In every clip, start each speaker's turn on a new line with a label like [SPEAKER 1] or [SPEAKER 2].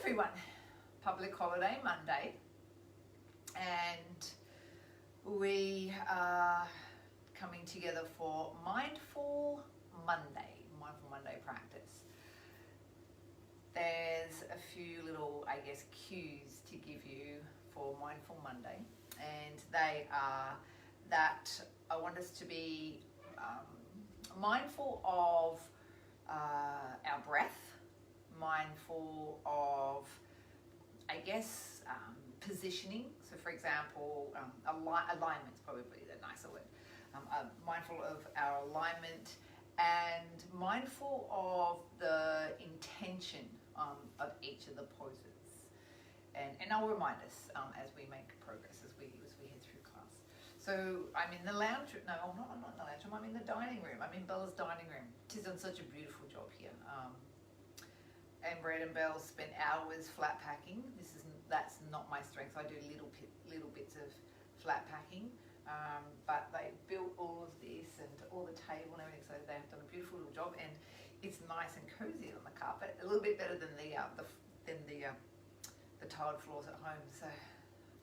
[SPEAKER 1] everyone. Public holiday Monday, and we are coming together for Mindful Monday practice. There's a few little, cues to give you for Mindful Monday, and they are that I want us to be mindful of our breath, mindful of, positioning. So for example, alignment's probably the nicer word. Mindful of our alignment and mindful of the intention of each of the poses. And I'll remind us as we make progress, as we head through class. So I'm in the lounge, no, I'm not in the lounge room, I'm in the dining room. I'm in Bella's dining room. She's done such a beautiful job here. And Brad and Belle spent hours flat packing. That's not my strength. I do little bits of flat packing, but they built all of this and all the table and everything. So they have done a beautiful little job, and it's nice and cozy on the carpet. A little bit better than the tiled floors at home. So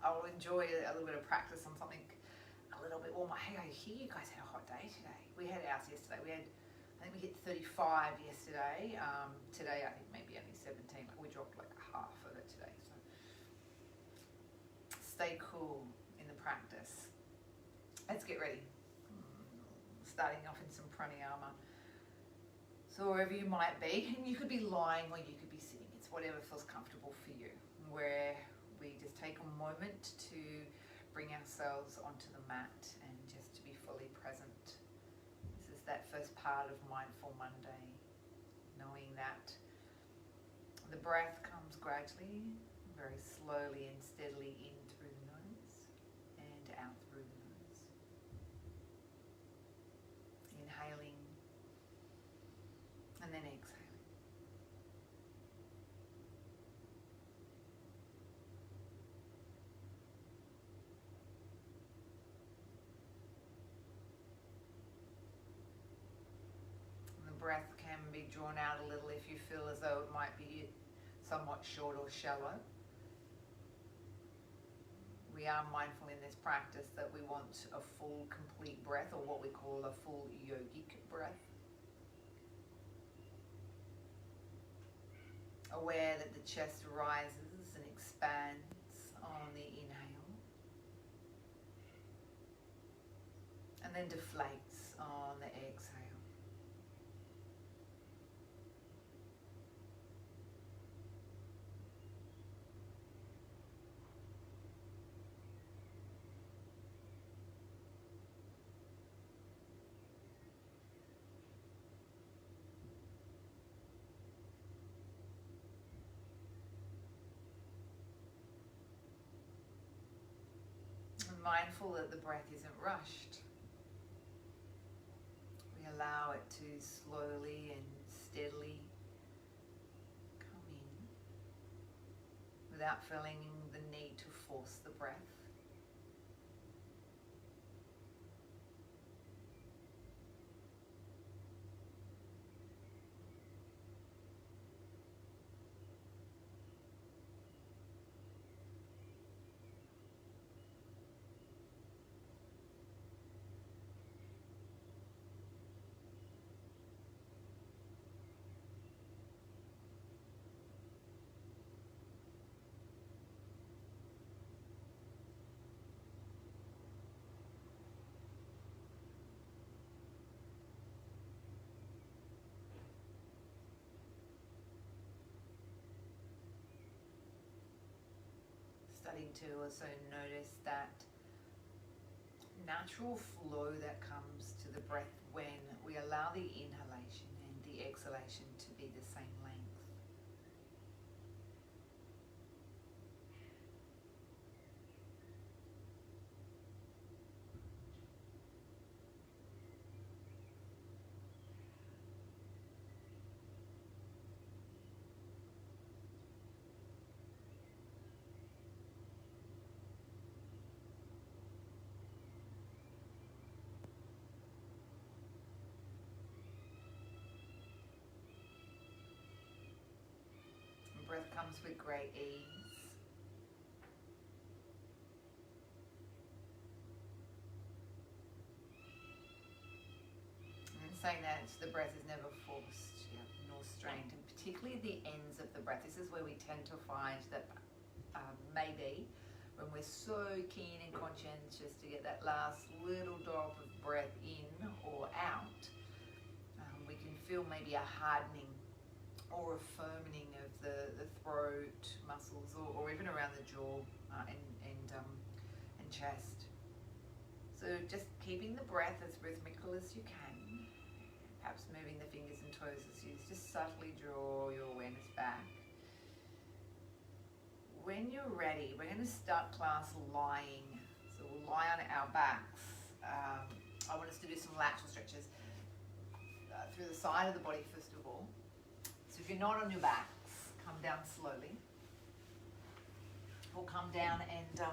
[SPEAKER 1] I'll enjoy a little bit of practice on something a little bit warmer. Hey, I hear you guys had a hot day today. We had ours yesterday. I think we hit 35 yesterday. Today I think maybe only 17. We dropped like half of it today. So stay cool in the practice. Let's get ready. Starting off in some pranayama. So wherever you might be, and you could be lying or you could be sitting. It's whatever feels comfortable for you. Where we just take a moment to bring ourselves onto the mat and just to be fully present. That first part of Mindful Monday, knowing that the breath comes gradually, very slowly and steadily in through the nose and out through the nose. Inhaling and then exhaling. Breath can be drawn out a little if you feel as though it might be somewhat short or shallow. We are mindful in this practice that we want a full, complete breath, or what we call a full yogic breath. Aware that the chest rises and expands on the inhale, and then deflates on the exhale. Mindful that the breath isn't rushed. We allow it to slowly and steadily come in without feeling the need to force the breath. Starting to also notice that natural flow that comes to the breath when we allow the inhalation and the exhalation to be the same length. breath comes with great ease. And saying that, the breath is never forced, nor strained, and particularly the ends of the breath. This is where we tend to find that maybe when we're so keen and conscientious to get that last little drop of breath in or out, we can feel maybe a hardening or a firming of the throat muscles, or even around the jaw and chest. So just keeping the breath as rhythmical as you can, perhaps moving the fingers and toes as you just subtly draw your awareness back. When you're ready, we're going to start class lying. So we'll lie on our backs. I want us to do some lateral stretches through the side of the body first of all. So if you're not on your backs, come down slowly. Or come down and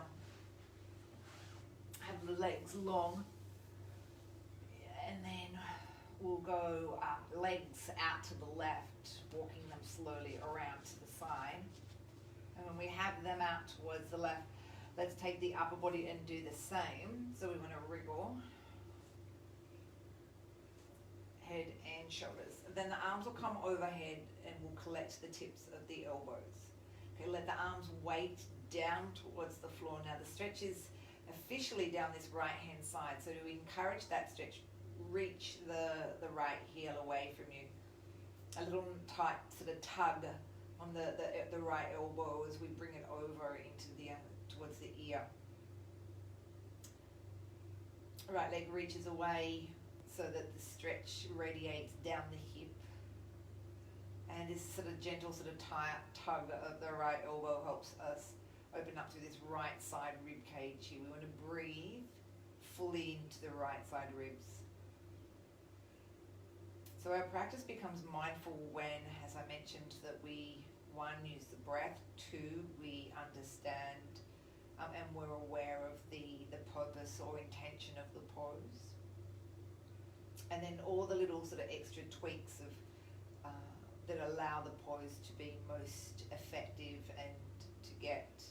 [SPEAKER 1] have the legs long. And then we'll go legs out to the left, walking them slowly around to the side. And when we have them out towards the left, let's take the upper body and do the same. So we want to wriggle. Head and shoulders. Then the arms will come overhead and we'll collect the tips of the elbows. Okay, let the arms weight down towards the floor. Now the stretch is officially down this right hand side. So to encourage that stretch, reach the right heel away from you. A little tight sort of tug on the right elbow as we bring it over into the towards the ear. Right leg reaches away so that the stretch radiates down the hip. And this sort of gentle sort of tug of the right elbow helps us open up through this right side rib cage here. We want to breathe fully into the right side ribs. So our practice becomes mindful when, as I mentioned, that we, one, use the breath, two, we understand and we're aware of the purpose or intention of the pose. And then all the little sort of extra tweaks of that allow the pose to be most effective and to get,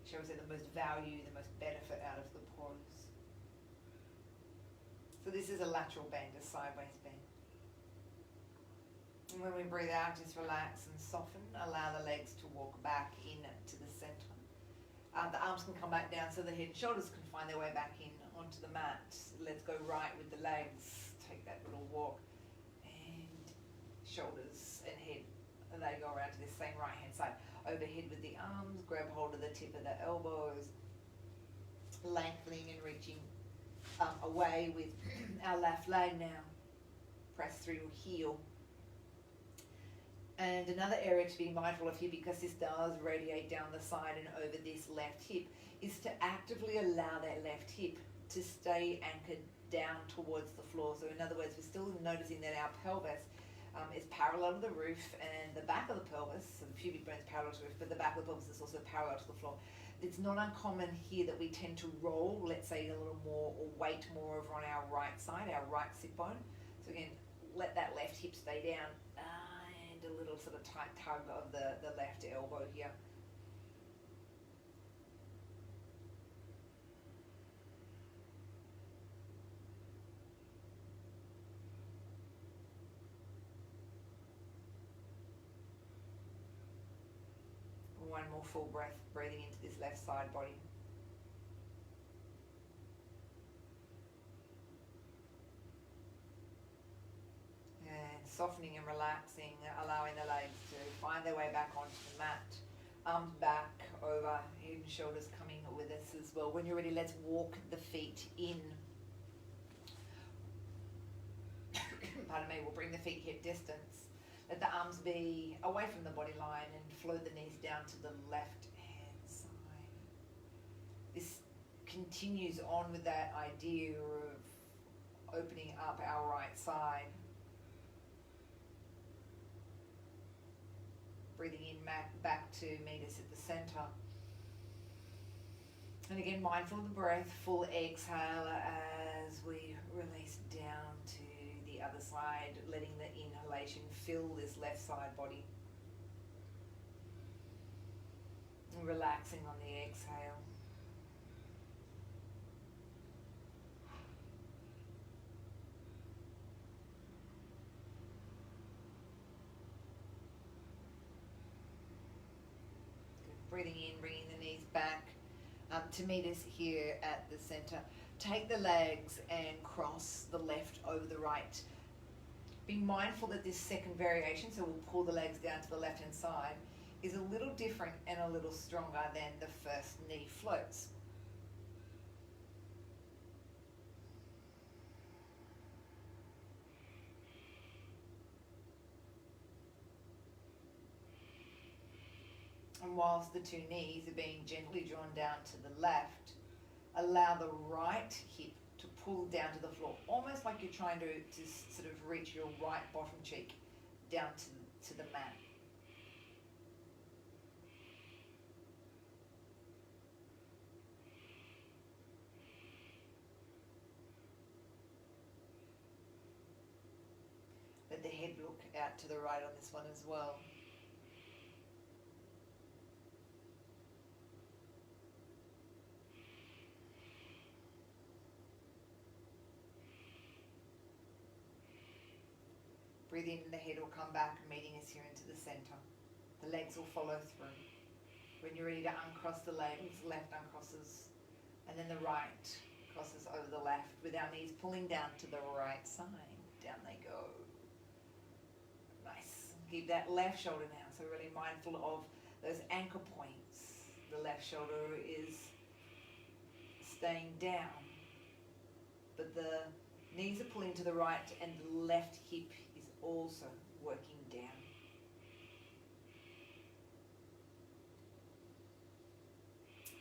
[SPEAKER 1] shall we say, the most value, the most benefit out of the pose. So this is a lateral bend, a sideways bend. And when we breathe out, just relax and soften. Allow the legs to walk back in to the center. The arms can come back down so the head and shoulders can find their way back in onto the mat. Let's go right with the legs. Take that little walk. And shoulders and head. And they go around to this same right hand side. Overhead with the arms. Grab hold of the tip of the elbows. Lengthening and reaching away with our left leg now. Press through your heel. And another area to be mindful of here, because this does radiate down the side and over this left hip, is to actively allow that left hip to stay anchored down towards the floor. So in other words, we're still noticing that our pelvis is parallel to the roof, and the back of the pelvis, so the pubic bone is parallel to the roof, but the back of the pelvis is also parallel to the floor. It's not uncommon here that we tend to roll, let's say, a little more or weight more over on our right side, our right sit bone. So again, let that left hip stay down. A little sort of tight tug of the left elbow here. One more full breath, breathing into this left side body. Softening and relaxing, allowing the legs to find their way back onto the mat. Arms back, over, head and shoulders coming with us as well. When you're ready, let's walk the feet in. Pardon me, we'll bring the feet hip distance. Let the arms be away from the body line and float the knees down to the left hand side. This continues on with that idea of opening up our right side. Breathing in back to meet us at the center. And again, mindful of the breath, full exhale as we release down to the other side, letting the inhalation fill this left side body. relaxing on the exhale. Breathing in, bringing the knees back to meet us here at the center. Take the legs and cross the left over the right. Be mindful that this second variation, so we'll pull the legs down to the left-hand side, is a little different and a little stronger than the first knee floats. And whilst the two knees are being gently drawn down to the left, allow the right hip to pull down to the floor, almost like you're trying to sort of reach your right bottom cheek down to the mat. Let the head look out to the right on this one as well. Breathe in and the head will come back, meeting us here into the center. The legs will follow through. When you're ready to uncross the legs, left uncrosses, and then the right crosses over the left with our knees pulling down to the right side. Down they go. Nice. Keep that left shoulder now. So really mindful of those anchor points. The left shoulder is staying down, but the knees are pulling to the right and the left hip is also working down.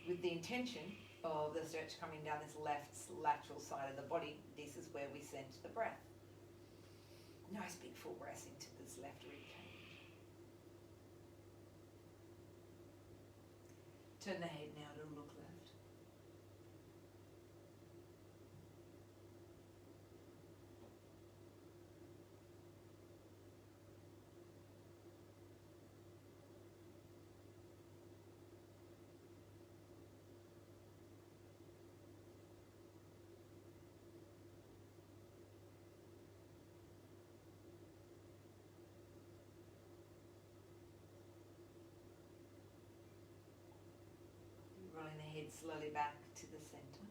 [SPEAKER 1] With the intention of the stretch coming down this left lateral side of the body, this is where we send the breath. Nice big full breath into this left rib cage. Turn the head now to look left. Rolling the head slowly back to the center.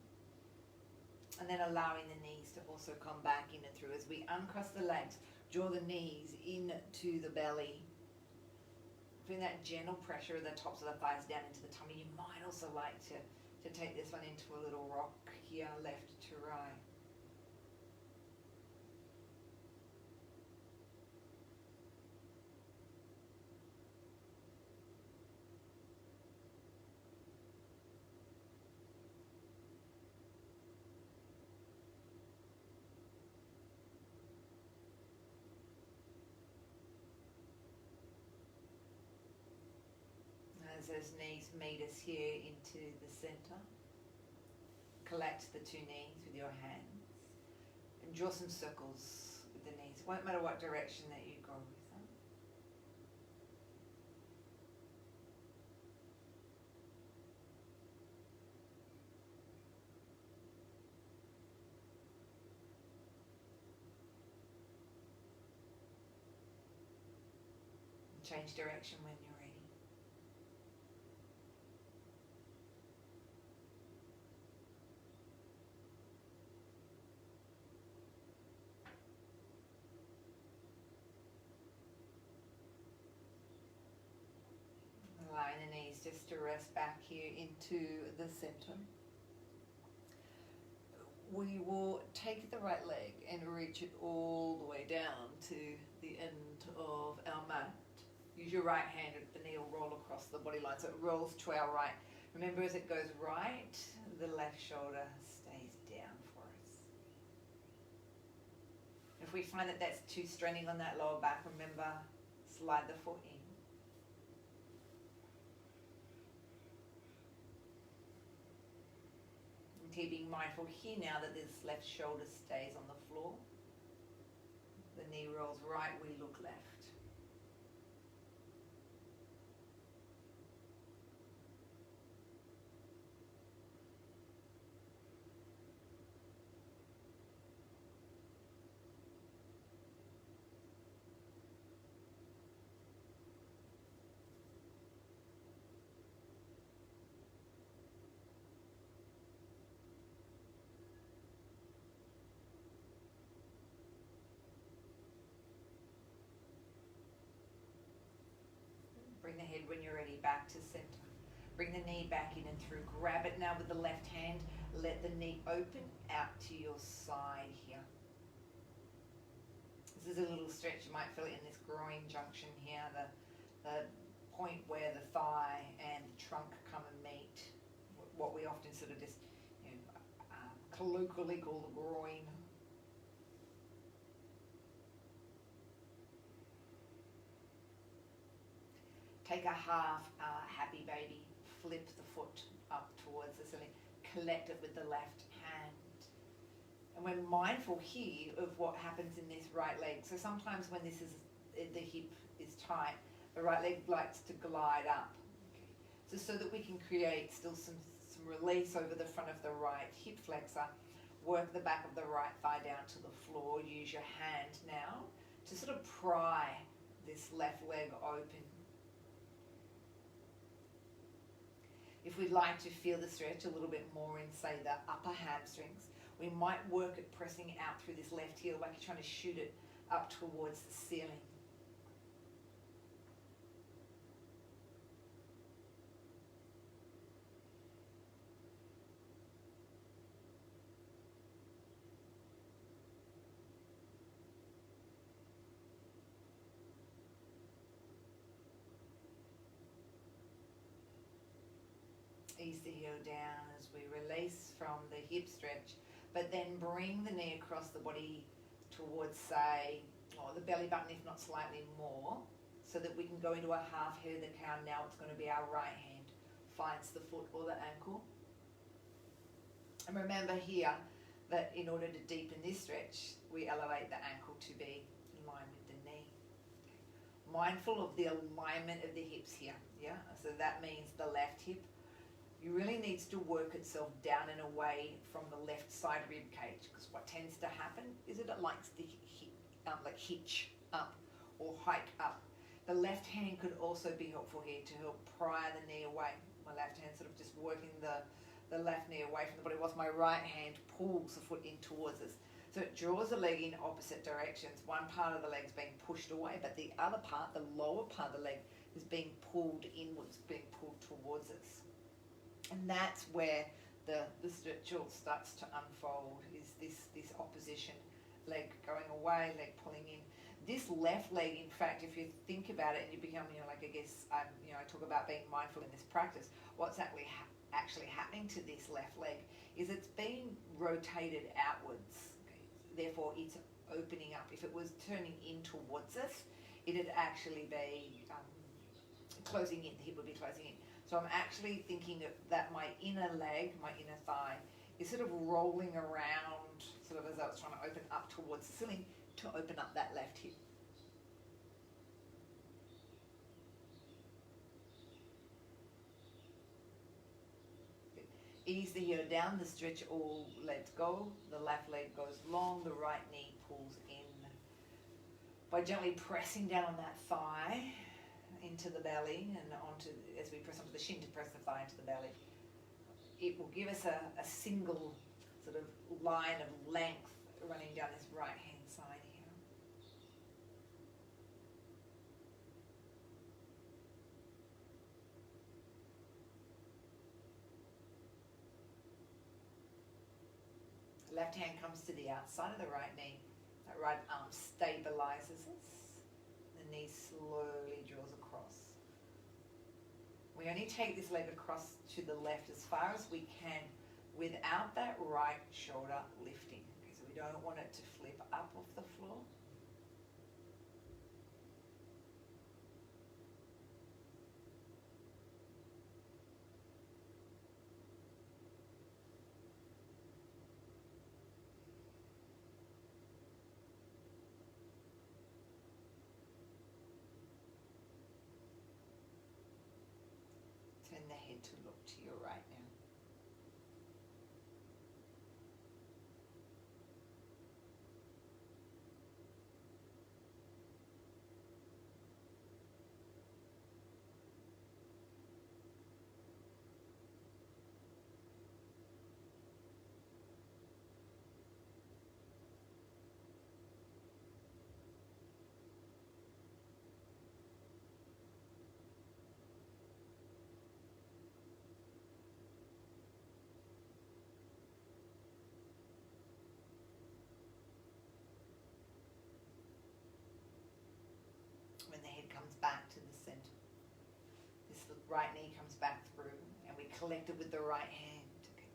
[SPEAKER 1] And then allowing the knees to also come back in and through. As we uncross the legs, draw the knees into the belly. Feeling that gentle pressure of the tops of the thighs down into the tummy. You might also like to take this one into a little rock here, left to right. As those knees meet us here into the center, collect the two knees with your hands and draw some circles with the knees. It won't matter what direction that you go with them. Change direction when you're ready. Allowing the knees just to rest back here into the center. We will take the right leg and reach it all the way down to the end of our mat. Use your right hand, the knee will roll across the body line, so it rolls to our right. Remember, as it goes right, the left shoulder stays down for us. If we find that that's too straining on that lower back, remember, slide the foot in. Keeping mindful here now that this left shoulder stays on the floor. The knee rolls right, we look left. Bring the head when you're ready back to center. Bring the knee back in and through. Grab it now with the left hand. Let the knee open out to your side here. This is a little stretch. You might feel it in this groin junction here, the point where the thigh and the trunk come and meet. What we often sort of just, colloquially call the groin. Take a half happy baby. Flip the foot up towards the ceiling. Collect it with the left hand. And we're mindful here of what happens in this right leg. So sometimes when the hip is tight, the right leg likes to glide up. Okay. So that we can create still some release over the front of the right hip flexor. Work the back of the right thigh down to the floor. Use your hand now to sort of pry this left leg open. If we'd like to feel the stretch a little bit more in, say, the upper hamstrings, we might work at pressing out through this left heel like you're trying to shoot it up towards the ceiling. Ease the heel down as we release from the hip stretch, but then bring the knee across the body towards, say, the belly button, if not slightly more, so that we can go into a half head of the cow. Now it's going to be our right hand finds the foot or the ankle. And remember here that in order to deepen this stretch, we elevate the ankle to be in line with the knee. Mindful of the alignment of the hips here, yeah? So that means the left hip really needs to work itself down and away from the left side rib cage, because what tends to happen is that it likes to hitch up or hike up. The left hand could also be helpful here to help pry the knee away. My left hand sort of just working the left knee away from the body, whilst my right hand pulls the foot in towards us. So it draws the leg in opposite directions. One part of the leg is being pushed away, but the other part, the lower part of the leg, is being pulled inwards, being pulled towards us. And that's where the stretch starts to unfold, is this opposition, leg going away, leg pulling in. This left leg, in fact, if you think about it and you become, I talk about being mindful in this practice, what's actually happening to this left leg is it's being rotated outwards. Okay? Therefore, it's opening up. If it was turning in towards us, it'd actually be closing in, the hip would be closing in. So I'm actually thinking that my inner leg, my inner thigh, is sort of rolling around, sort of as I was trying to open up towards the ceiling to open up that left hip. Ease the heel down, the stretch all lets go, the left leg goes long, the right knee pulls in. By gently pressing down on that thigh, into the belly and as we press onto the shin to press the thigh into the belly, it will give us a single sort of line of length running down this right hand side here. Left hand comes to the outside of the right knee. That right arm stabilizes us. The knee slowly draws across. We only take this leg across to the left as far as we can without that right shoulder lifting. Okay, so we don't want it to flip up off the floor. Turn the head to look to your right now. Right knee comes back through, and we collect it with the right hand. Okay.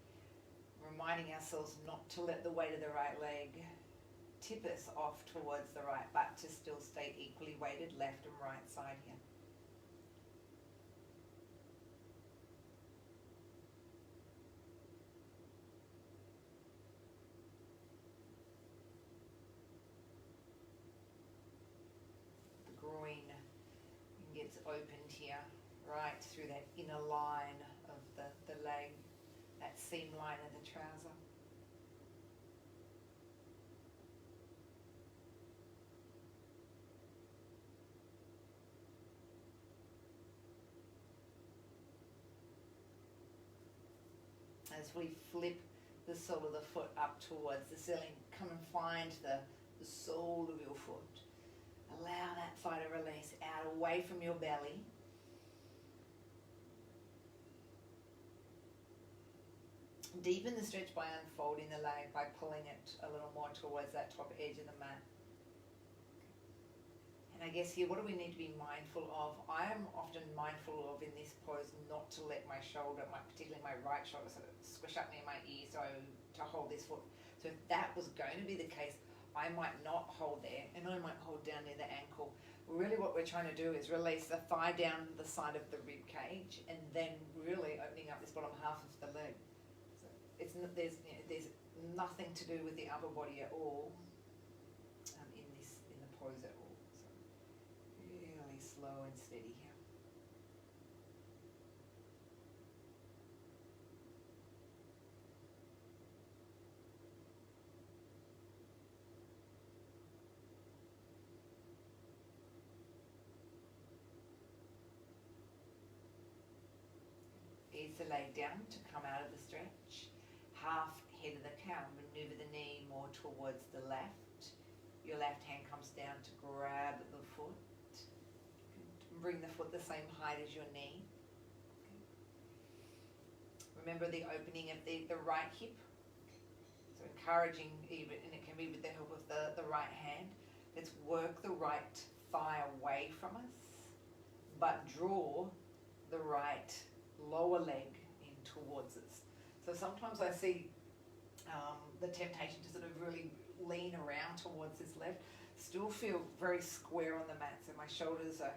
[SPEAKER 1] Reminding ourselves not to let the weight of the right leg tip us off towards the right, but to still stay equally weighted left and right side here. The groin gets opened here, right through that inner line of the leg, that seam line of the trouser. As we flip the sole of the foot up towards the ceiling, come and find the sole of your foot. Allow that thigh to release out away from your belly. Deepen the stretch by unfolding the leg, by pulling it a little more towards that top edge of the mat. And I guess here, what do we need to be mindful of? I am often mindful of in this pose not to let my shoulder, particularly my right shoulder, sort of squish up near my ear, so to hold this foot. So if that was going to be the case, I might not hold there, and I might hold down near the ankle. Really what we're trying to do is release the thigh down the side of the rib cage, and then really opening up this bottom half of the leg. So there's nothing to do with the upper body at all in the pose at all. So really slow and steady here. Ease the leg down to come out of the stretch. Half head of the cow, maneuver the knee more towards the left. Your left hand comes down to grab the foot. Bring the foot the same height as your knee. Remember the opening of the right hip. So encouraging, even, and it can be with the help of the right hand. Let's work the right thigh away from us, but draw the right lower leg in towards us. So sometimes I see the temptation to sort of really lean around towards this left, still feel very square on the mat. So my shoulders are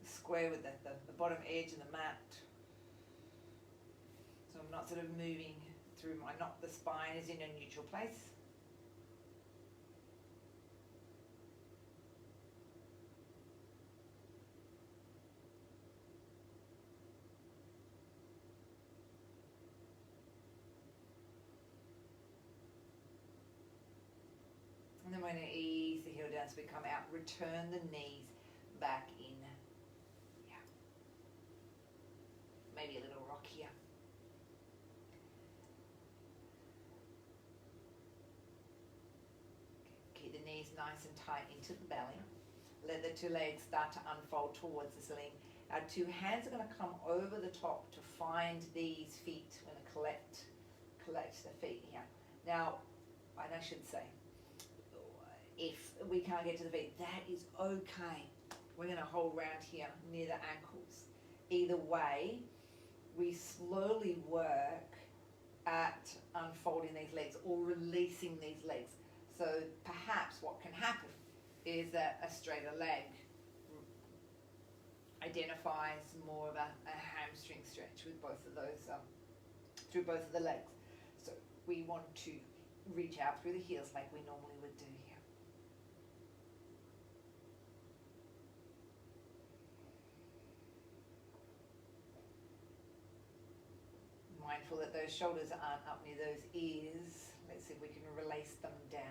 [SPEAKER 1] square with the bottom edge of the mat. So I'm not sort of moving through the spine is in a neutral place. And then we're going to ease the heel down as we come out. Return the knees back in. Yeah. Maybe a little rock here. Keep the knees nice and tight into the belly. Let the two legs start to unfold towards the ceiling. Our two hands are going to come over the top to find these feet. We're going to collect the feet here. Now, and I should say, if we can't get to the feet, that is okay. We're going to hold round here near the ankles. Either way, we slowly work at unfolding these legs or releasing these legs. So perhaps what can happen is that a straighter leg identifies more of a hamstring stretch with both of those, through both of the legs. So we want to reach out through the heels like we normally would do here. Mindful that those shoulders aren't up near those ears. Let's see if we can release them down.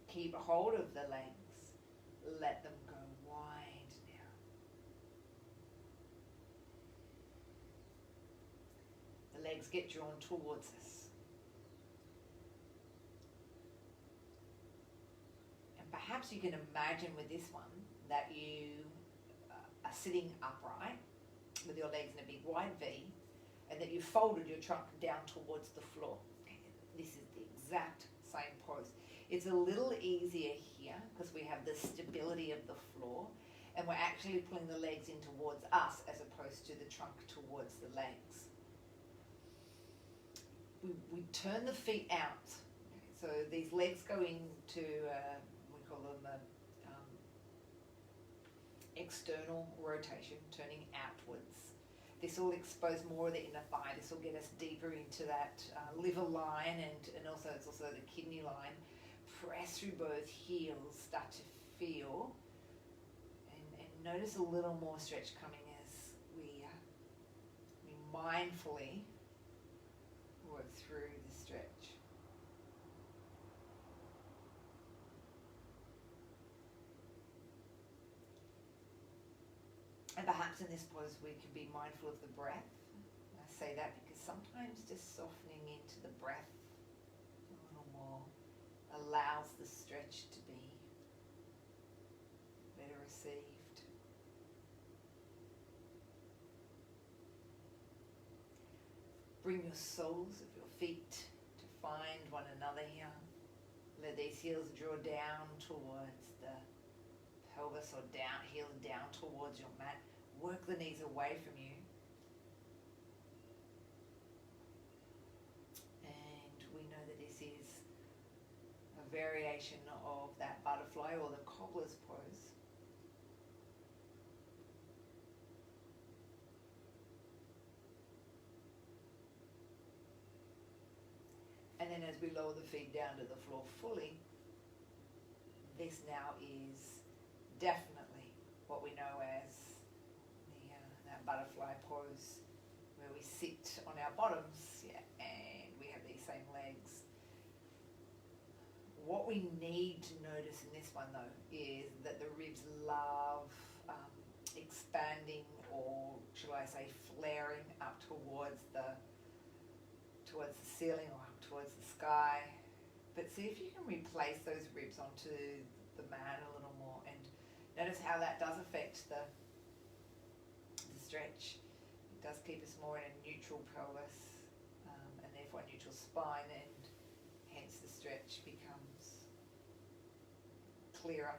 [SPEAKER 1] Keep a hold of the legs. Let them go wide now. The legs get drawn towards us. And perhaps you can imagine with this one that you are sitting upright with your legs in a big wide V, and that you've folded your trunk down towards the floor. This is the exact same pose. It's a little easier here because we have the stability of the floor, and we're actually pulling the legs in towards us as opposed to the trunk towards the legs. We turn the feet out. So these legs go into, we call them external rotation, turning outwards. This will expose more of the inner thigh. This will get us deeper into that liver line, and also it's also the kidney line. Press through both heels, start to feel, and notice a little more stretch coming as we mindfully work through the stretch. And perhaps in this pose we can be mindful of the breath. I say that because sometimes just softening into the breath a little more allows the stretch to be better received. Bring your soles of your feet to find one another here. Let these heels draw down towards the pelvis or down, heels down towards your mat. Work the knees away from you. And we know that this is a variation of that butterfly or the cobbler's pose. And then as we lower the feet down to the floor fully, this now is definitely what we know as that butterfly pose, where we sit on our bottoms, and we have these same legs. What we need to notice in this one though is that the ribs love expanding, or should I say flaring up towards the ceiling or up towards the sky. But see if you can replace those ribs onto the mat a little more, and notice how that does affect the stretch. It does keep us more in a neutral pelvis, and therefore a neutral spine, and hence the stretch becomes clearer.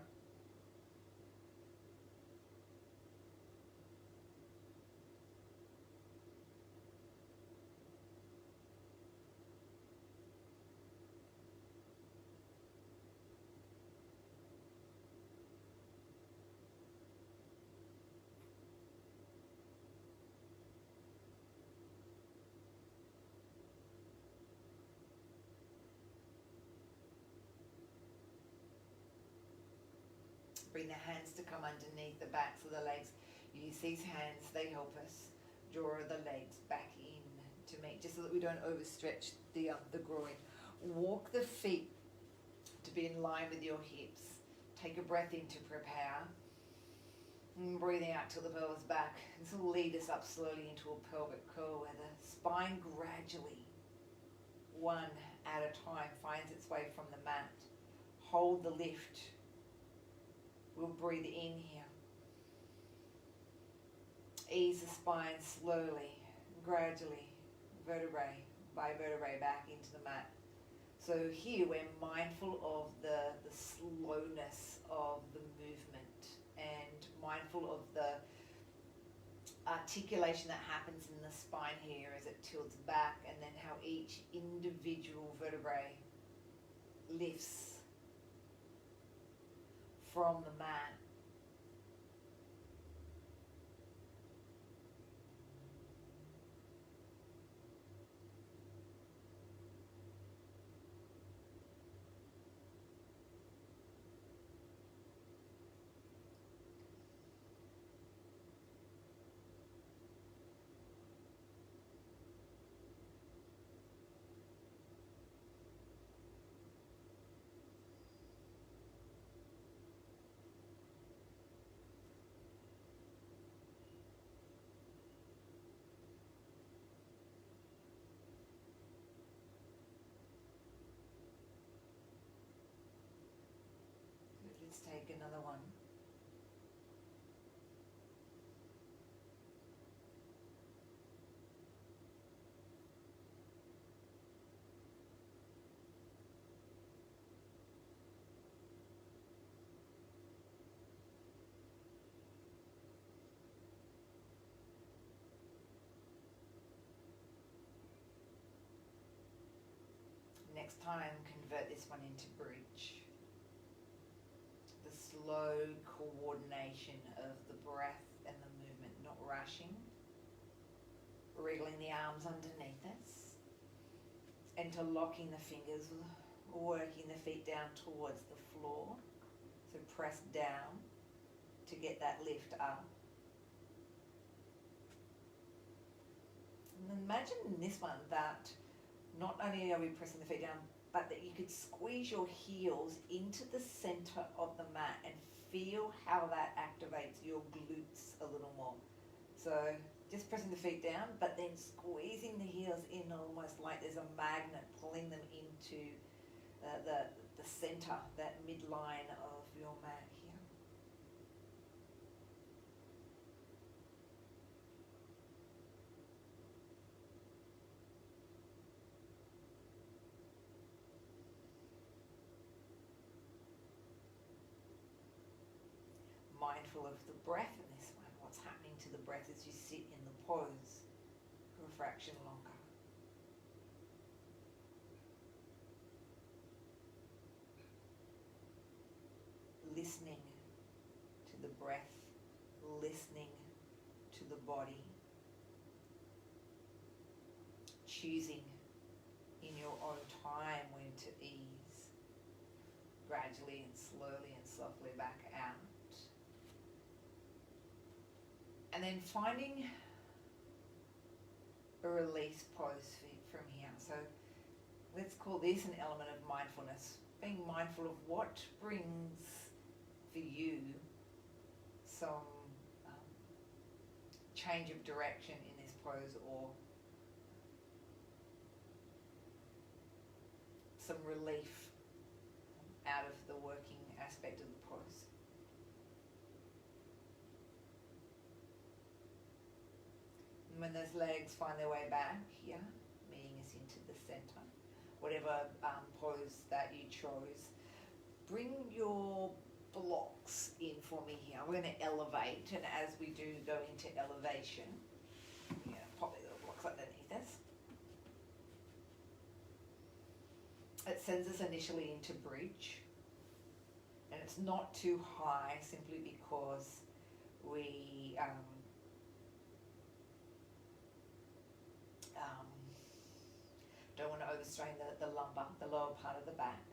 [SPEAKER 1] Bring the hands to come underneath the backs of the legs. Use these hands, they help us draw the legs back in to meet, just so that we don't overstretch the groin. Walk the feet to be in line with your hips. Take a breath in to prepare. And breathing out till the pelvis back. This will lead us up slowly into a pelvic curl where the spine gradually, one at a time, finds its way from the mat. Hold the lift. We'll breathe in here. Ease the spine slowly, gradually, vertebrae by vertebrae back into the mat. So here we're mindful of the slowness of the movement, and mindful of the articulation that happens in the spine here as it tilts back, and then how each individual vertebrae lifts from the mat. Let's take another one. time, convert this one into bridge. The slow coordination of the breath and the movement, not rushing. Wriggling the arms underneath us. Interlocking the fingers, working the feet down towards the floor. So press down to get that lift up. And imagine in this one that not only are we pressing the feet down, but that you could squeeze your heels into the center of the mat and feel how that activates your glutes a little more. So just pressing the feet down, but then squeezing the heels in almost like there's a magnet pulling them into the center, that midline of your mat here. Mindful of the breath in this one, what's happening to the breath as you sit in the pose for a fraction longer. Listening to the breath, listening to the body, choosing in your own time when to ease, gradually and slowly and softly back out. And then finding a release pose from here. So let's call this an element of mindfulness. Being mindful of what brings for you some change of direction in this pose, or some relief out of the working aspect of the pose. And when those legs find their way back here, meeting us into the center, whatever pose that you chose, bring your blocks in for me here. We're going to elevate, and as we do go into elevation, we're going to pop these little blocks underneath us. It sends us initially into bridge, and it's not too high simply because we don't want to overstrain the lumbar, the lower part of the back.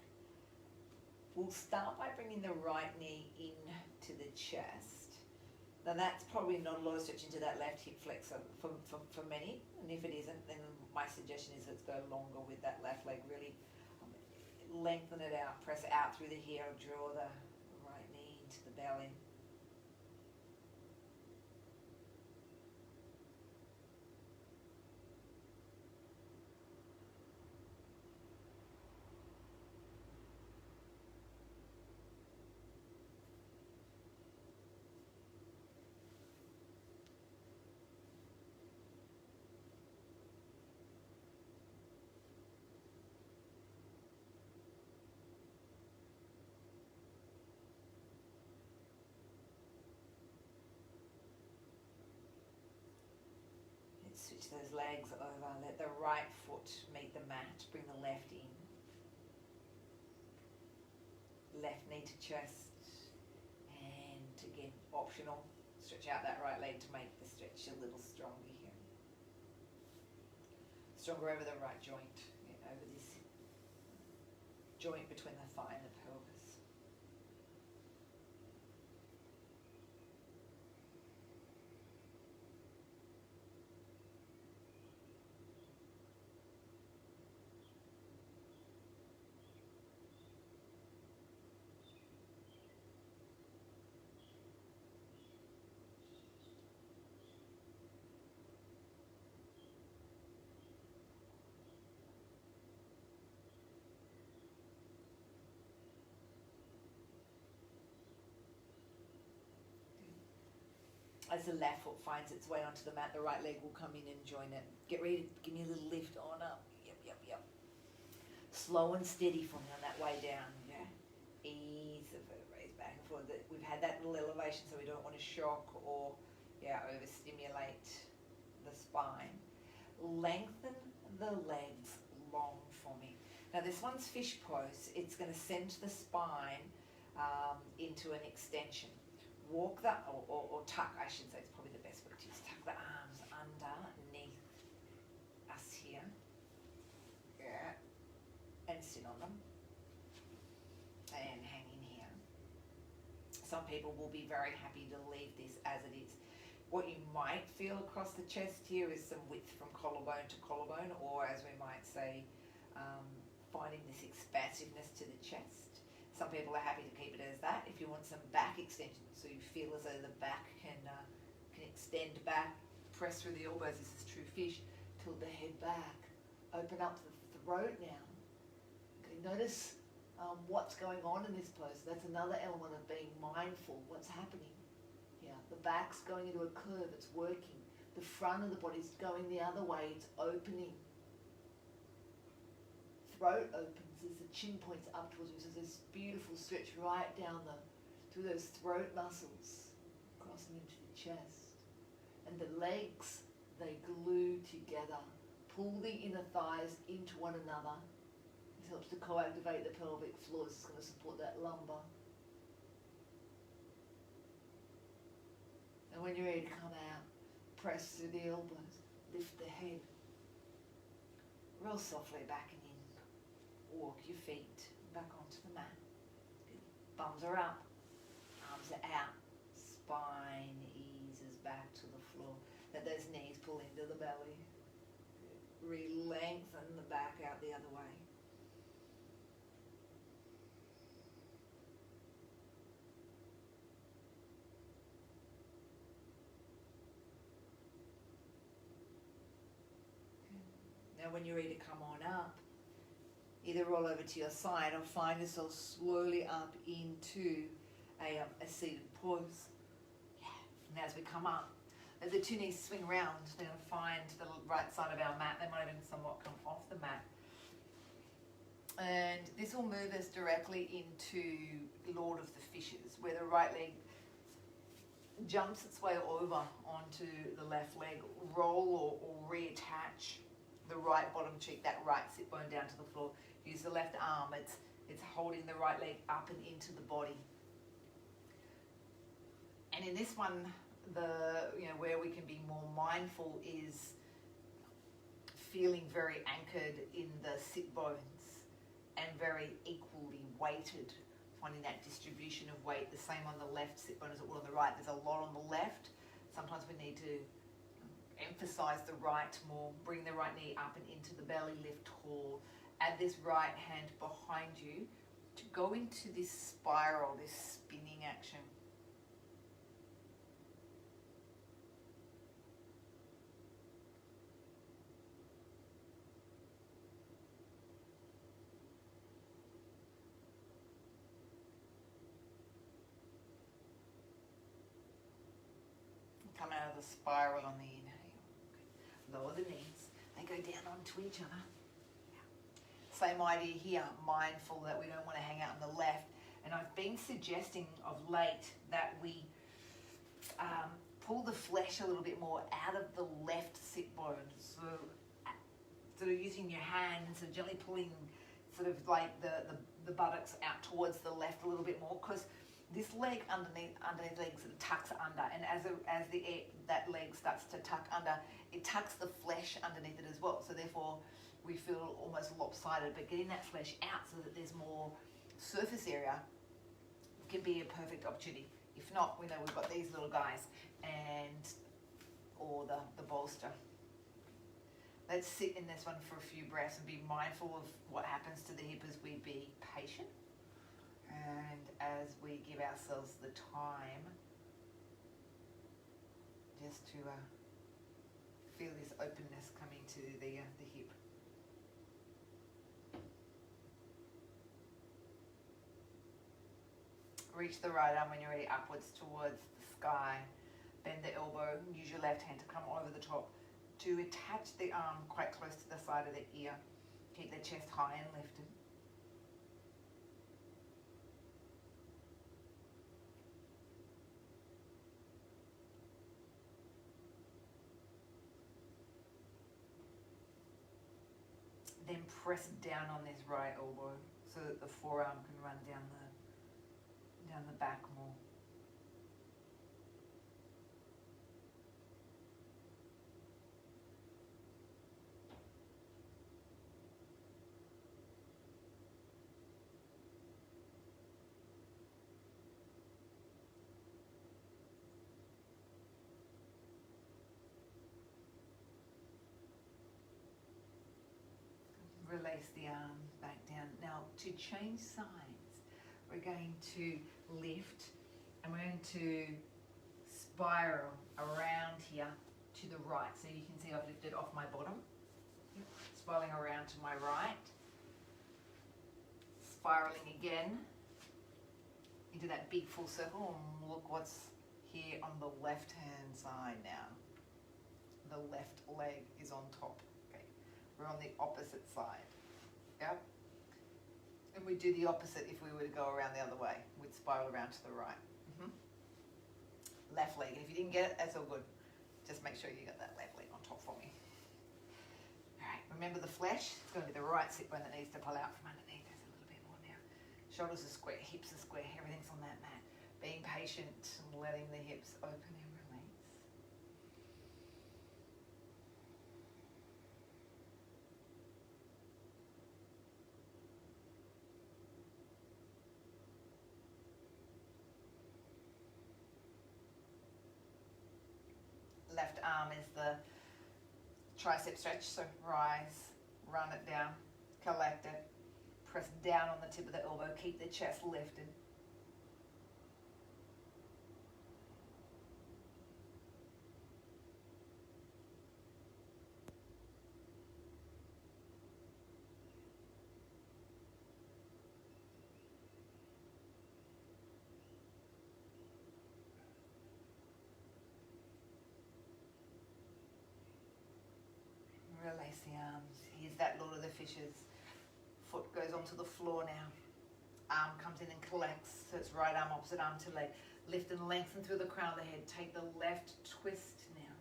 [SPEAKER 1] We'll start by bringing the right knee in to the chest. Now that's probably not a lot of stretch into that left hip flexor for many, and if it isn't, then my suggestion is let's go longer with that left leg. Really lengthen it out, press it out through the heel, draw the right knee into the belly. Switch those legs over, let the right foot meet the mat, bring the left in. Left knee to chest, and again, optional, stretch out that right leg to make the stretch a little stronger here. Stronger over the right joint, over this joint between the thigh and the pelvis. As the left foot finds its way onto the mat, the right leg will come in and join it. Get ready to give me a little lift on up. Yep. Slow and steady for me on that way down. Yeah. Ease the vertebrae back and forth. We've had that little elevation, so we don't want to shock or overstimulate the spine. Lengthen the legs long for me. Now this one's fish pose. It's going to send the spine into an extension. Walk the, or tuck, I should say, it's probably the best word to use. Tuck the arms underneath us here. Yeah. And sit on them. And hang in here. Some people will be very happy to leave this as it is. What you might feel across the chest here is some width from collarbone to collarbone, or as we might say, finding this expansiveness to the chest. Some people are happy to keep it as that. If you want some back extension, so you feel as though the back can extend back, press through the elbows, this is true fish, tilt the head back, open up the throat now. Okay, notice what's going on in this pose. That's another element of being mindful. What's happening here? The back's going into a curve, it's working. The front of the body's going the other way, it's opening. Throat opens as the chin points up towards you. So there's this beautiful stretch right down through those throat muscles, crossing into the chest. And the legs, they glue together. Pull the inner thighs into one another. This helps to co-activate the pelvic floor. This is going to support that lumbar. And when you're ready to come out, press through the elbows, lift the head. Real softly back and in. Walk your feet back onto the mat. Good. Bums are up, arms are out, spine eases back to the floor. Let those knees pull into the belly. Good. Re-lengthen the back out the other way. Good. Now when you're ready to come on up, either roll over to your side or find yourself slowly up into a seated pose. Yeah. And as we come up, as the two knees swing around, they're going to find the right side of our mat. They might even somewhat come off the mat. And this will move us directly into Lord of the Fishes, where the right leg jumps its way over onto the left leg, roll or reattach the right bottom cheek, that right sit bone down to the floor. Use the left arm, it's holding the right leg up and into the body. And in this one, where we can be more mindful is feeling very anchored in the sit bones and very equally weighted, finding that distribution of weight, the same on the left sit bone as it will on the right. There's a lot on the left. Sometimes we need to emphasize the right more, bring the right knee up and into the belly, lift tall. Add this right hand behind you to go into this spiral, this spinning action. Come out of the spiral on the inhale. Lower the knees. They go down onto each other. Same idea here, mindful that we don't want to hang out on the left. And I've been suggesting of late that we pull the flesh a little bit more out of the left sit bone. So sort of using your hands and gently pulling sort of like the buttocks out towards the left a little bit more, because this leg underneath the leg sort of tucks under, and as that leg starts to tuck under, it tucks the flesh underneath it as well. So therefore, we feel almost lopsided, but getting that flesh out so that there's more surface area can be a perfect opportunity. If not, we know we've got these little guys or the bolster. Let's sit in this one for a few breaths and be mindful of what happens to the hip as we be patient and as we give ourselves the time just to feel this openness coming to the hip. Reach the right arm when you're ready upwards towards the sky. Bend the elbow. Use your left hand to come over the top to attach the arm quite close to the side of the ear. Keep the chest high and lifted. Then press down on this right elbow so that the forearm can run down the back more. Release the arms back down. Now, to change sides, we're going to lift and we're going to spiral around here to the right. So you can see I've lifted off my bottom, spiraling around to my right, spiraling again into that big full circle. And look what's here on the left hand side now. The left leg is on top. We're on the opposite side, yep? And we do the opposite if we were to go around the other way. We'd spiral around to the right. Left leg, and if you didn't get it, that's all good. Just make sure you got that left leg on top for me. All right, remember the flesh? It's going to be the right sit bone that needs to pull out from underneath. There's a little bit more now. Shoulders are square, hips are square, everything's on that mat. Being patient and letting the hips open and release. Left arm is the tricep stretch, so rise, run it down, collect it, press down on the tip of the elbow, keep the chest lifted. Release the arms. Here's that Lord of the Fishes. Foot goes onto the floor now. Arm comes in and collects. So it's right arm, opposite arm to leg. Lift and lengthen through the crown of the head. Take the left twist now.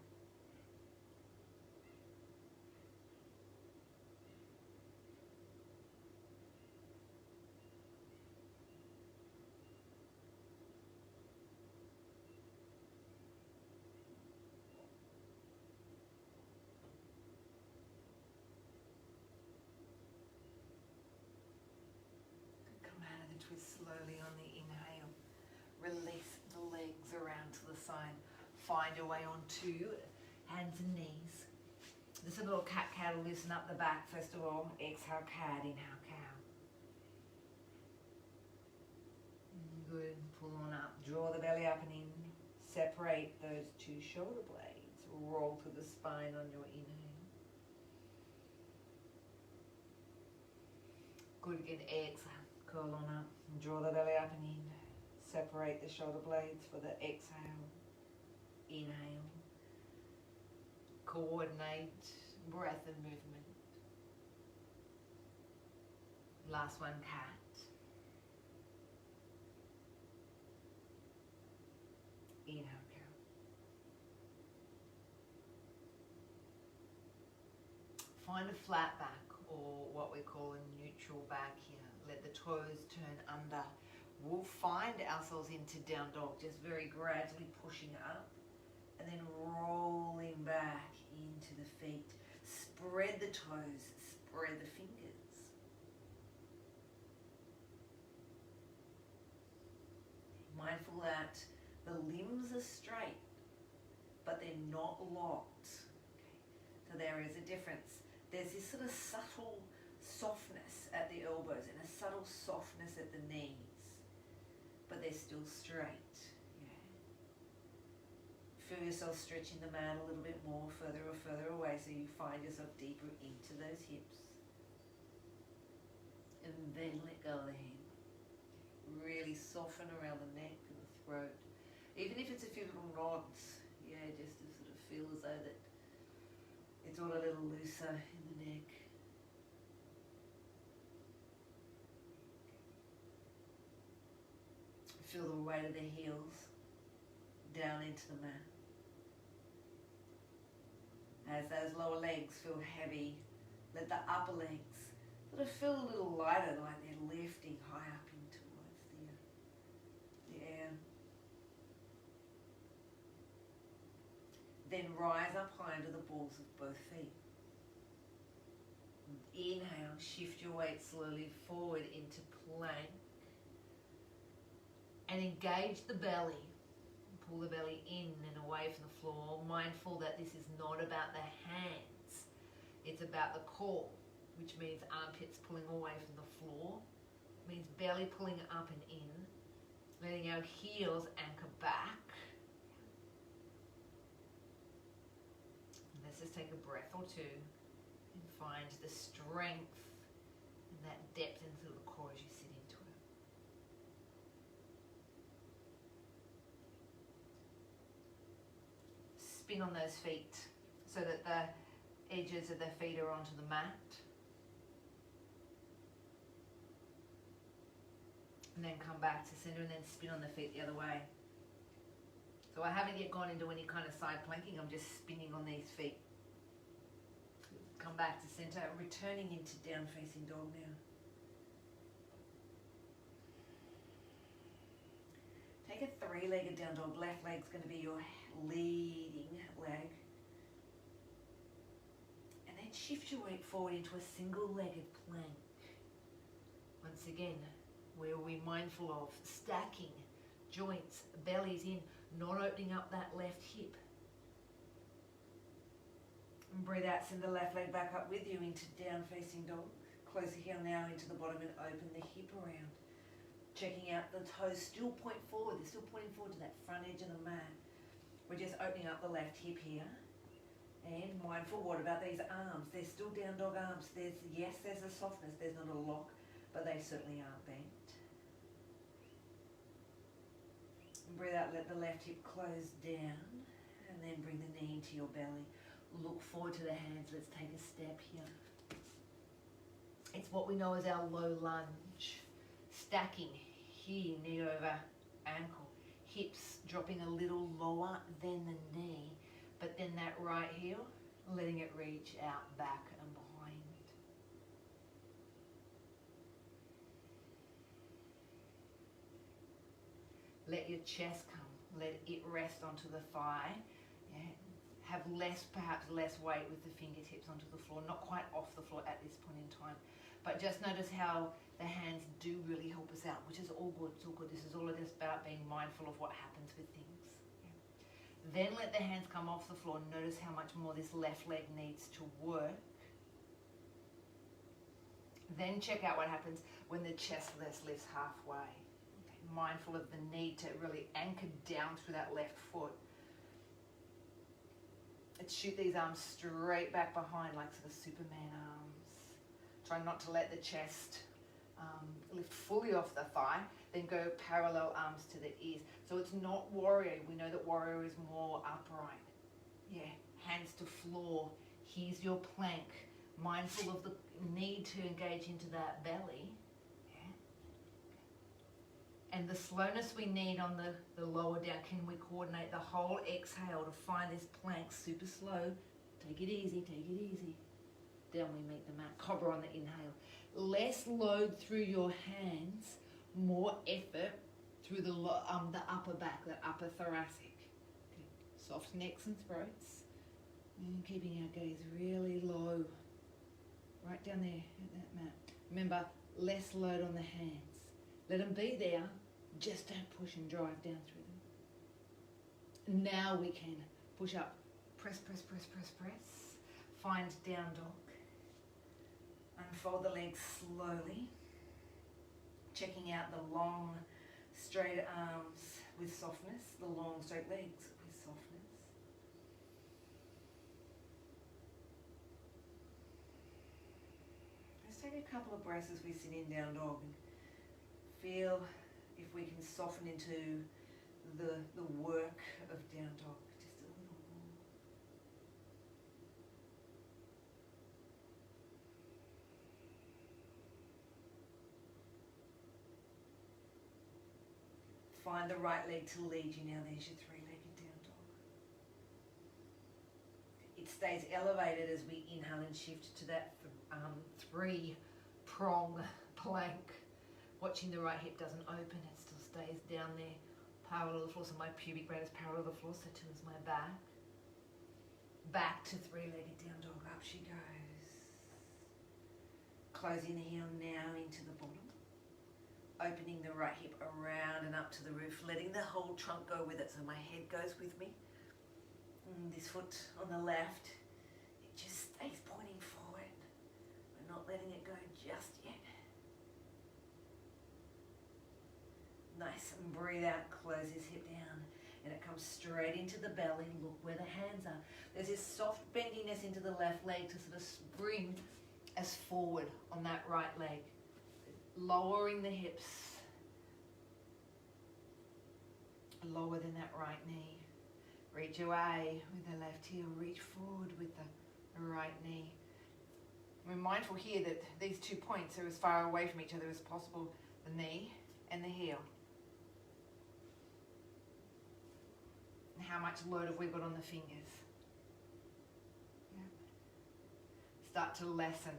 [SPEAKER 1] Twist slowly on the inhale. Release the legs around to the side. Find your way onto hands and knees. This is a little cat-cow to loosen up the back first of all. Exhale cat, inhale cow. Good, pull on up. Draw the belly up and in. Separate those two shoulder blades. Roll to the spine on your inhale. Good, again, exhale. Curl on up and draw the belly up and in. Separate the shoulder blades for the exhale. Inhale. Coordinate breath and movement. Last one, cat. Inhale, cow. Find a flat back, or what we call a neutral back here. Let the toes turn under. We'll find ourselves into down dog, just very gradually pushing up and then rolling back into the feet. Spread the toes, spread the fingers. Mindful that the limbs are straight, but they're not locked. Okay. So there is a difference. There's this sort of subtle softness at the elbows and a subtle softness at the knees, but they're still straight. Yeah. Feel yourself stretching the mat a little bit more, further away, so you find yourself deeper into those hips. And then let go of the head. Really soften around the neck and the throat. Even if it's a few little nods, yeah, just to sort of feel as though that it's all a little looser in the neck. Feel the weight of the heels down into the mat. As those lower legs feel heavy, let the upper legs
[SPEAKER 2] sort of feel a little lighter, like they're lifting high up in towards the air. Then rise up high into the balls of both feet. Inhale, shift your weight slowly forward into plank. And engage the belly. Pull the belly in and away from the floor, mindful that this is not about the hands. It's about the core, which means armpits pulling away from the floor. It means belly pulling up and in, letting our heels anchor back. Let's just take a breath or two and find the strength and that depth into the core as you sit into it. Spin on those feet so that the edges of the feet are onto the mat. And then come back to center and then spin on the feet the other way. So I haven't yet gone into any kind of side planking, I'm just spinning on these feet. Come back to center, returning into down facing dog now. Take a three-legged down dog. Left leg's going to be your leading leg. And then shift your weight forward into a single-legged plank. Once again, where we're mindful of stacking joints, bellies in, not opening up that left hip. And breathe out, send the left leg back up with you into down facing dog. Close the heel now into the bottom and open the hip around. Checking out the toes, still point forward. They're still pointing forward to that front edge of the mat. We're just opening up the left hip here. And mindful, what about these arms? They're still down dog arms. Yes, there's a softness. There's not a lock, but they certainly aren't bent. And breathe out, let the left hip close down. And then bring the knee into your belly. Look forward to the hands. Let's take a step here. It's what we know as our low lunge. Stacking here, knee over ankle. Hips dropping a little lower than the knee. But then that right heel, letting it reach out, back and behind. Let your chest come. Let it rest onto the thigh. Yeah. Have perhaps less weight with the fingertips onto the floor, not quite off the floor at this point in time. But just notice how the hands do really help us out, which is all good, it's all good. This is all just about being mindful of what happens with things. Yeah. Then let the hands come off the floor. Notice how much more this left leg needs to work. Then check out what happens when the chest lifts halfway. Okay. Mindful of the need to really anchor down through that left foot. Let's shoot these arms straight back behind like sort of Superman arms. Try not to let the chest lift fully off the thigh. Then go parallel arms to the ears. So it's not warrior. We know that warrior is more upright. Yeah, hands to floor. Here's your plank. Mindful of the need to engage into that belly. And the slowness we need on the lower down. Can we coordinate the whole exhale to find this plank super slow? Take it easy, take it easy. Down we meet the mat. Cobra on the inhale. Less load through your hands, more effort through the upper back, the upper thoracic. Okay. Soft necks and throats. And keeping our gaze really low. Right down there at that mat. Remember, less load on the hands. Let them be there. Just don't push and drive down through them. Now we can push up. Press, press, press, press, press. Find down dog. Unfold the legs slowly. Checking out the long, straight arms with softness. The long, straight legs with softness. Let's take a couple of breaths as we sit in down dog. And feel if we can soften into the work of down dog just a little more. Find the right leg to lead you now. There's your three-legged down dog. It stays elevated as we inhale and shift to that 3 prong plank. Watching the right hip doesn't open, it still stays down there, parallel to the floor. So my pubic bone is parallel to the floor, so too is my back. Back to three-legged down dog, up she goes. Closing the heel now into the bottom. Opening the right hip around and up to the roof, letting the whole trunk go with it, so my head goes with me. And this foot on the left, it just stays pointing forward. We're not letting it go just yet. Nice, and breathe out, close his hip down, and it comes straight into the belly. Look where the hands are. There's this soft bendiness into the left leg to sort of bring us forward on that right leg. Lowering the hips, lower than that right knee. Reach away with the left heel, reach forward with the right knee. We're mindful here that these 2 points are as far away from each other as possible, the knee and the heel. And how much load have we got on the fingers? Yeah. Start to lessen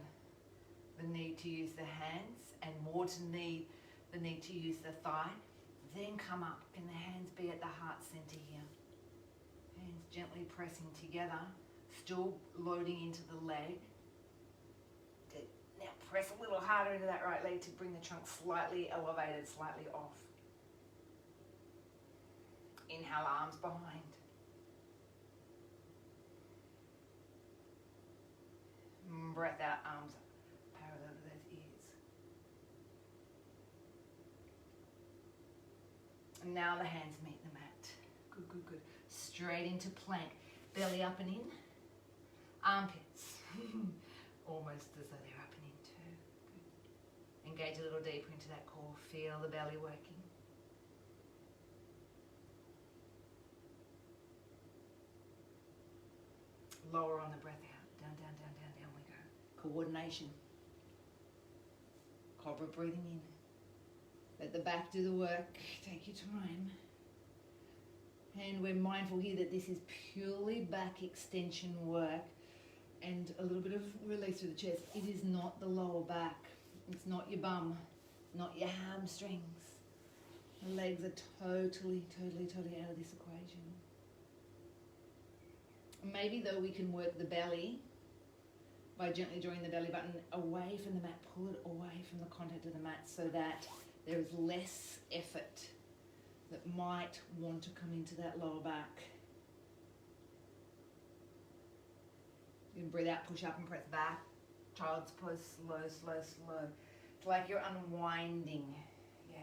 [SPEAKER 2] the need to use the hands and more to the need to use the thigh. Then come up. Can the hands be at the heart center here? Hands gently pressing together, still loading into the leg. Good. Now press a little harder into that right leg to bring the trunk slightly elevated, slightly off. Inhale, arms behind. Breath out, arms parallel to those ears. And now the hands meet the mat. Good, good, good. Straight into plank. Belly up and in. Armpits. Almost as though they're up and in too. Good. Engage a little deeper into that core. Feel the belly working. Lower on the breath out. Down, down, down, down, down we go. Coordination. Cobra breathing in. Let the back do the work. Take your time. And we're mindful here that this is purely back extension work and a little bit of release through the chest. It is not the lower back. It's not your bum, not your hamstrings. The legs are totally out of this equation. Maybe though we can work the belly by gently drawing the belly button away from the mat, pull it away from the contact of the mat so that there is less effort that might want to come into that lower back. You can breathe out, push up and press back. Child's pose, slow, slow, slow. It's like you're unwinding, yeah.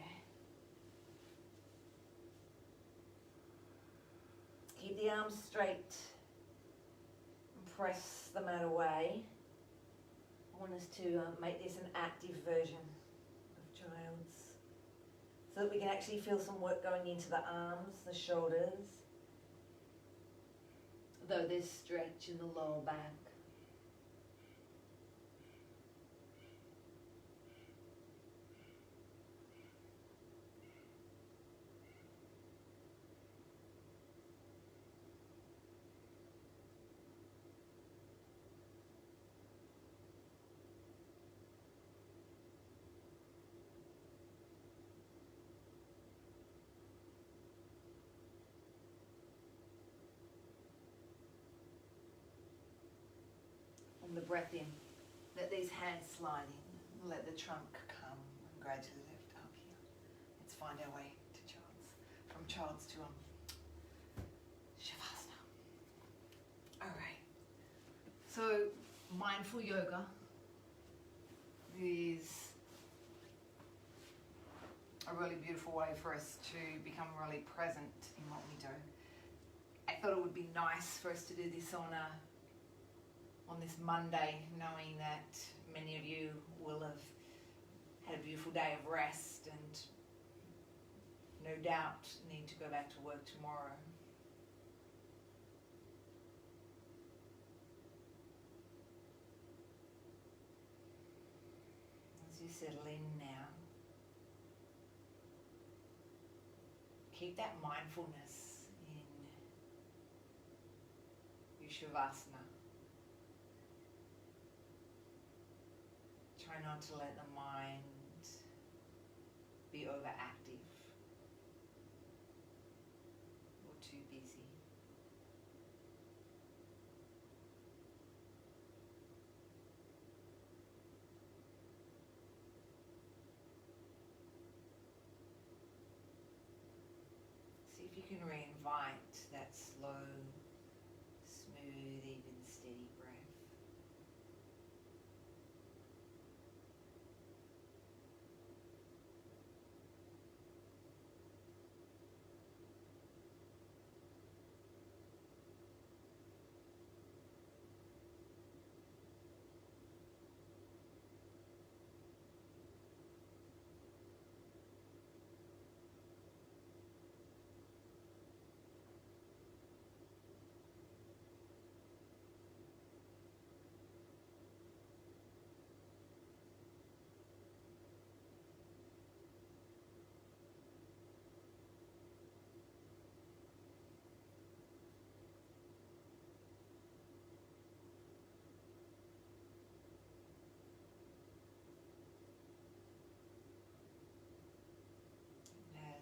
[SPEAKER 2] Keep the arms straight. Press the mat away. I want us to make this an active version of child's so that we can actually feel some work going into the arms, the shoulders, though there's stretch in the lower back. The breath in, let these hands slide in, let the trunk come and gradually lift up here. Let's find our way to child's, from child's to Shavasana. All right, so mindful yoga is a really beautiful way for us to become really present in what we do. I thought it would be nice for us to do this on this Monday, knowing that many of you will have had a beautiful day of rest and no doubt need to go back to work tomorrow. As you settle in now, keep that mindfulness in your Shavasana. Try not to let the mind be overactive or too busy. See if you can reinvite that slow, smooth, even steady breath.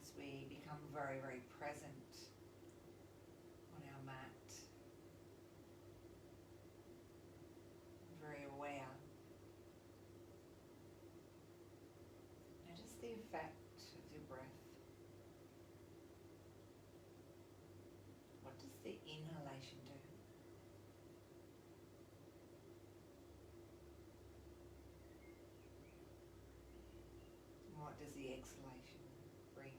[SPEAKER 2] As we become very, very present on our mat, very aware, notice the effect of your breath. What does the inhalation do? And what does the exhalation bring?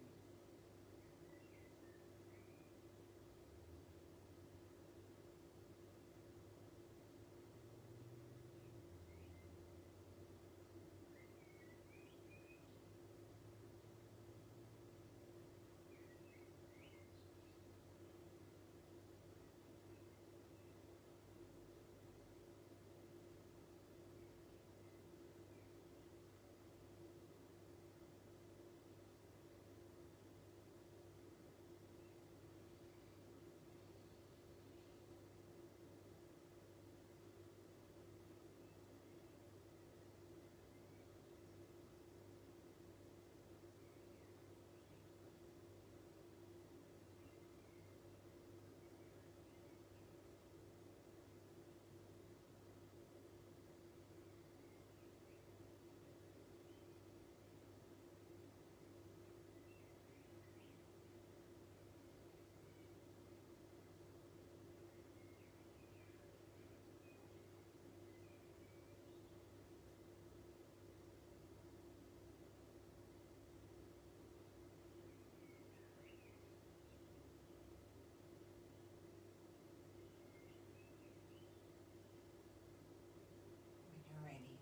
[SPEAKER 2] When you're ready,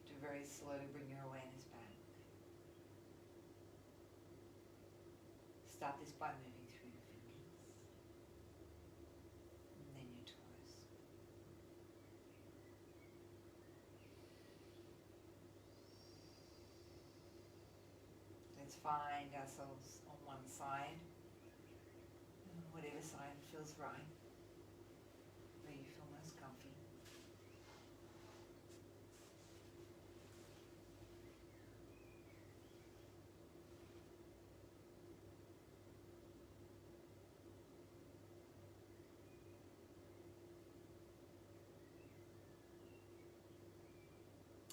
[SPEAKER 2] to very slowly bring your awareness back. Start this by moving through your fingers and then your toes. Let's find ourselves on one side, whatever side feels right, where you feel most comfy.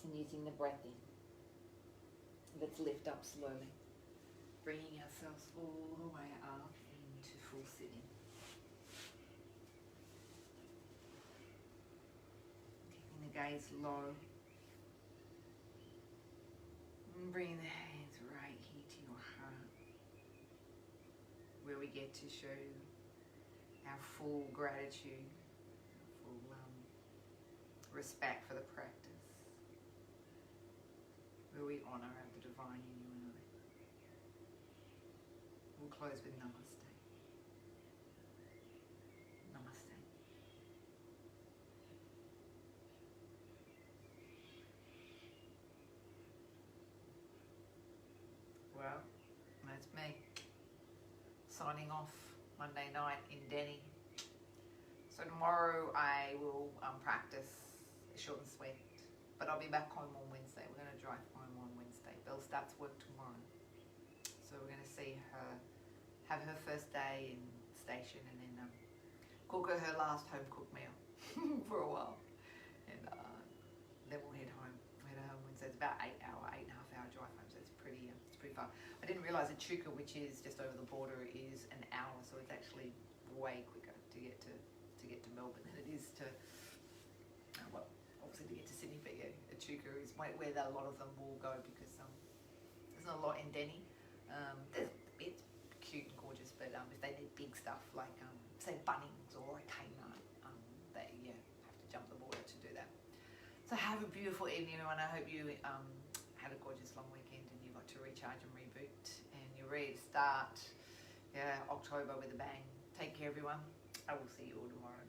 [SPEAKER 2] And using the breath in, let's lift up slowly, bringing ourselves all the way up into full sitting. Keeping the gaze low. And bringing the hands right here to your heart, where we get to show our full gratitude, full respect for the practice, where we honour the divine in you and I. We'll close with Namaste. Namaste. Well, that's me, signing off Monday night in Denny. So tomorrow I will practice short and sweet,
[SPEAKER 1] but I'll be back home on Wednesday. We're going to drive home on Wednesday. Belle starts work tomorrow, so we're going to see her, have her first day in station, and then cook her last home cooked meal for a while, and then we'll head home. We'll head home Wednesday. It's about 8 and a half hour drive home, so it's pretty far. I didn't realise that Chuka, which is just over the border, is an hour, so it's actually way quicker to get to Melbourne than it is to well, obviously to get to Sydney. But yeah, Chuka is where a lot of them will go, because there's not a lot in Denny. It's cute and gorgeous, but if they need big stuff like say Bunnings or a Kmart, they have to jump the border to do that. So have a beautiful evening, everyone. I hope you had a gorgeous long weekend and you got to recharge and reboot, and you're ready to start October with a bang. Take care, everyone. I will see you all tomorrow.